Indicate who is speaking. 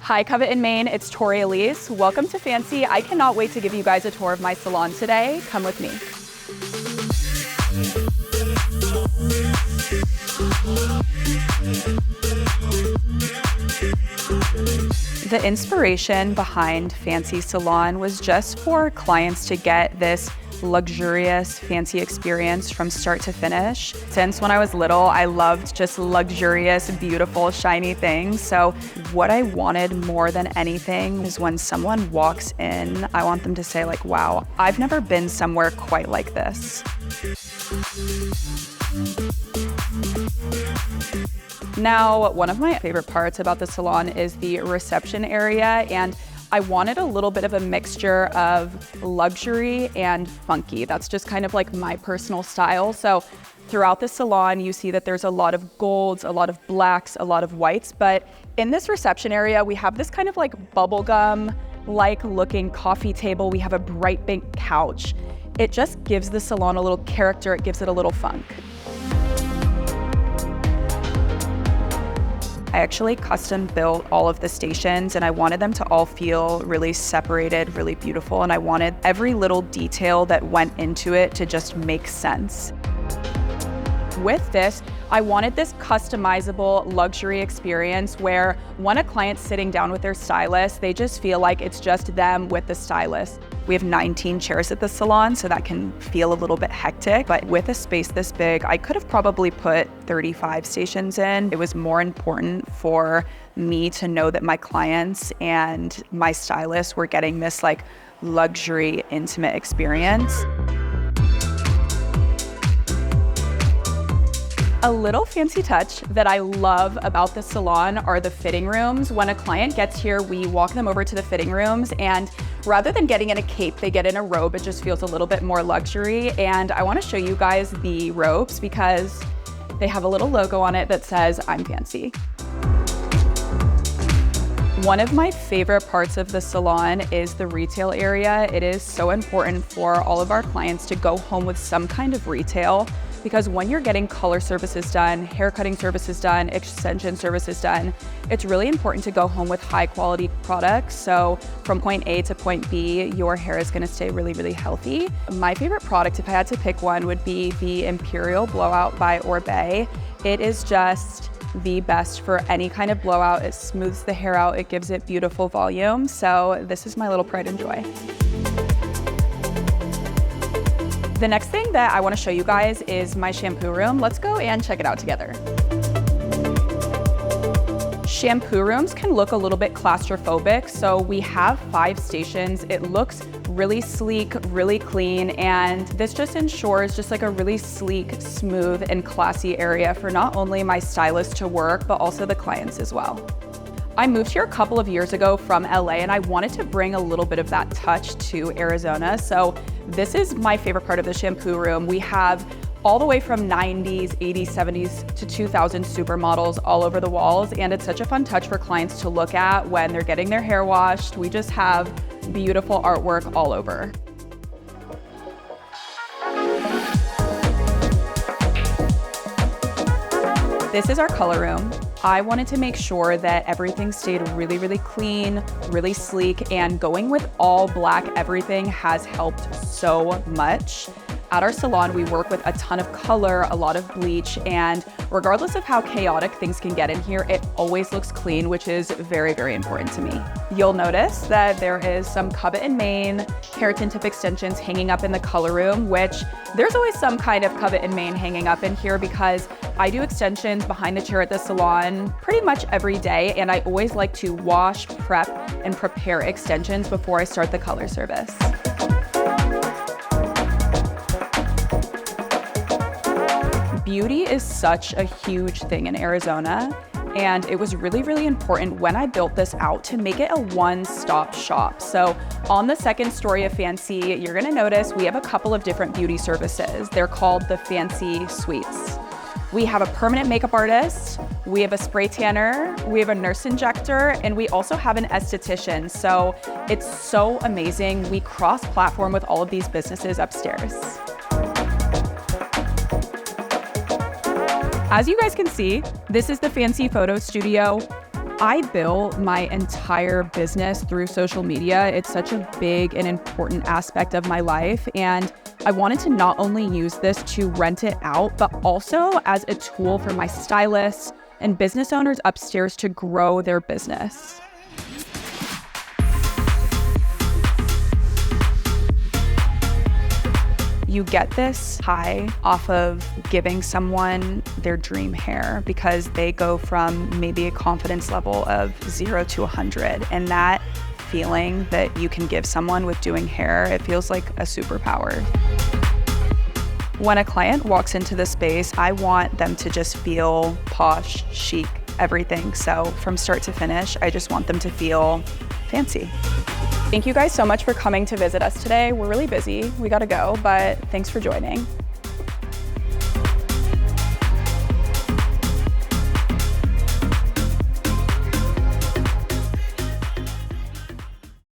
Speaker 1: Hi, Covet in Maine, it's Tori Elise. Welcome to Fansē. I cannot wait to give you guys a tour of my salon today. Come with me. The inspiration behind Fansē Salon was just for clients to get this luxurious, fancy experience from start to finish. Since when I was little, I loved just luxurious, beautiful, shiny things. So what I wanted more than anything is when someone walks in, I want them to say like, wow, I've never been somewhere quite like this. Now, one of my favorite parts about the salon is the reception area, and I wanted a little bit of a mixture of luxury and funky. That's just kind of like my personal style. So throughout the salon, you see that there's a lot of golds, a lot of blacks, a lot of whites, but in this reception area, we have this kind of like bubblegum-like looking coffee table. We have a bright pink couch. It just gives the salon a little character. It gives it a little funk. I actually custom built all of the stations and I wanted them to all feel really separated, really beautiful, and I wanted every little detail that went into it to just make sense. With this, I wanted this customizable luxury experience where when a client's sitting down with their stylist, they just feel like it's just them with the stylist. We have 19 chairs at the salon, so that can feel a little bit hectic, but with a space this big, I could have probably put 35 stations in. It was more important for me to know that my clients and my stylists were getting this like luxury, intimate experience. A little fancy touch that I love about the salon are the fitting rooms. When a client gets here, we walk them over to the fitting rooms, and rather than getting in a cape, they get in a robe. It just feels a little bit more luxury. And I want to show you guys the robes because they have a little logo on it that says, "I'm Fansē." One of my favorite parts of the salon is the retail area. It is so important for all of our clients to go home with some kind of retail, because when you're getting color services done, hair cutting services done, extension services done, it's really important to go home with high quality products. So from point A to point B, your hair is gonna stay really, really healthy. My favorite product, if I had to pick one, would be the Imperial Blowout by Oribe. It is just the best for any kind of blowout. It smooths the hair out, it gives it beautiful volume. So this is my little pride and joy. The next thing that I want to show you guys is my shampoo room. Let's go and check it out together. Shampoo rooms can look a little bit claustrophobic, so we have 5 stations. It looks really sleek, really clean, and this just ensures just like a really sleek, smooth, and classy area for not only my stylist to work, but also the clients as well. I moved here a couple of years ago from LA, and I wanted to bring a little bit of that touch to Arizona. So this is my favorite part of the shampoo room. We have all the way from 90s, 80s, 70s to 2000 supermodels all over the walls, and it's such a fun touch for clients to look at when they're getting their hair washed. We just have beautiful artwork all over. This is our color room. I wanted to make sure that everything stayed really, really clean, really sleek, and going with all black everything has helped so much. At our salon, we work with a ton of color, a lot of bleach, and regardless of how chaotic things can get in here, it always looks clean, which is very, very important to me. You'll notice that there is some Covet in Maine keratin tip extensions hanging up in the color room, which there's always some kind of Covet in Maine hanging up in here because I do extensions behind the chair at the salon pretty much every day, and I always like to wash, prep, and prepare extensions before I start the color service. Beauty is such a huge thing in Arizona, and it was really, really important when I built this out to make it a one-stop shop. So on the second story of Fansē, you're gonna notice we have a couple of different beauty services. They're called the Fansē Suites. We have a permanent makeup artist, we have a spray tanner, we have a nurse injector, and we also have an esthetician. So it's so amazing. We cross-platform with all of these businesses upstairs. As you guys can see, this is the Fansē photo studio. I built my entire business through social media. It's such a big and important aspect of my life. And I wanted to not only use this to rent it out, but also as a tool for my stylists and business owners upstairs to grow their business. You get this high off of giving someone their dream hair because they go from maybe a confidence level of 0 to 100. And that feeling that you can give someone with doing hair, it feels like a superpower. When a client walks into the space, I want them to just feel posh, chic, everything. So from start to finish, I just want them to feel fancy. Thank you guys so much for coming to visit us today. We're really busy, we gotta go, but thanks for joining.